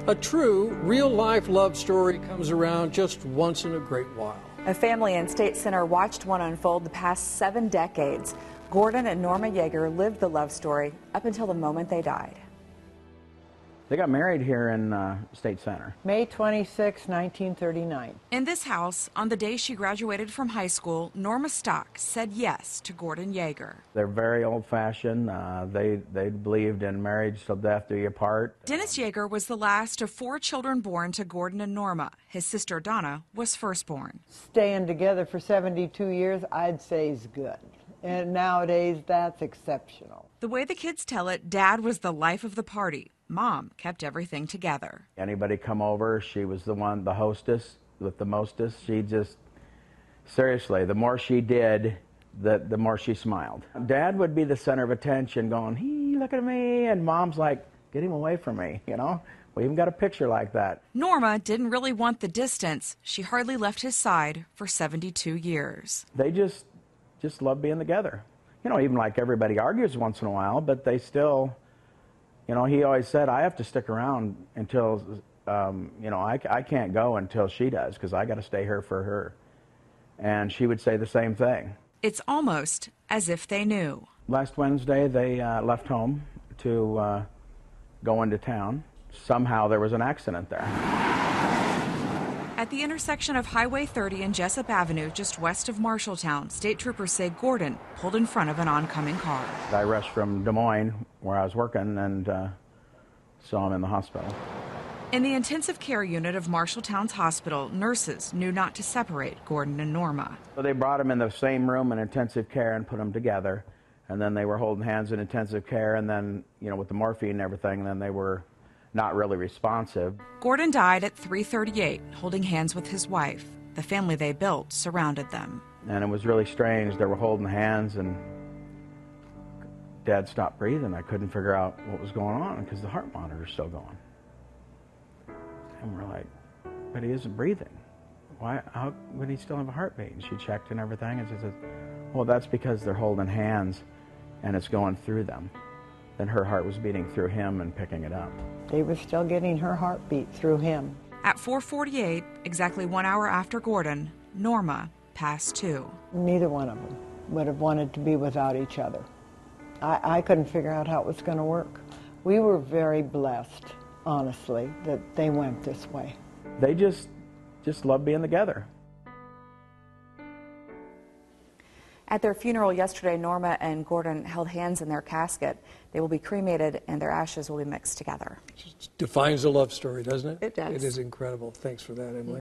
A true, real-life love story comes around just once in a great while. A family in State Center watched one unfold the past 7 decades. Gordon and Norma Yeager lived the love story up until the moment they died. They got married here in State Center. May 26, 1939. In this house, on the day she graduated from high school, Norma Stock said yes to Gordon Yeager. They're very old-fashioned. They believed in marriage till death do you part. Dennis Yeager was the last of 4 children born to Gordon and Norma. His sister Donna was firstborn. Staying together for 72 years, I'd say is good. And nowadays, that's exceptional. The way the kids tell it, Dad was the life of the party. Mom kept everything together. Anybody come over, she was the hostess with the mostest. She just, seriously, the more she did, the more she smiled. Dad would be the center of attention going, hey, look at me, and Mom's like, get him away from me, you know? We even got a picture like that. Norma didn't really want the distance. She hardly left his side for 72 years. They just love being together. You know, even like everybody argues once in a while, but they still, you know, he always said, I have to stick around until, you know, I can't go until she does because I got to stay here for her. And she would say the same thing. It's almost as if they knew. Last Wednesday, they left home to go into town. Somehow there was an accident there. At the intersection of Highway 30 and Jessup Avenue, just west of Marshalltown, state troopers say Gordon pulled in front of an oncoming car. I rushed from Des Moines, where I was working, and saw him in the hospital. In the intensive care unit of Marshalltown's hospital, nurses knew not to separate Gordon and Norma. So they brought him in the same room in intensive care and put them together, and then they were holding hands in intensive care, and then, you know, with the morphine and everything, then they were not really responsive. Gordon died at 3:38, holding hands with his wife. The family they built surrounded them. And it was really strange. They were holding hands, and Dad stopped breathing. I couldn't figure out what was going on because the heart monitor's still going. And we're like, but he isn't breathing. Why? How would he still have a heartbeat? And she checked and everything, and she said, well, that's because they're holding hands, and it's going through them. Then her heart was beating through him and picking it up. They were still getting her heartbeat through him. At 4:48, exactly 1 hour after Gordon, Norma passed too. Neither one of them would have wanted to be without each other. I couldn't figure out how it was going to work. We were very blessed, honestly, that they went this way. They just love being together. At their funeral yesterday, Norma and Gordon held hands in their casket. They will be cremated and their ashes will be mixed together. It defines a love story, doesn't it? It does. It is incredible. Thanks for that, Emily.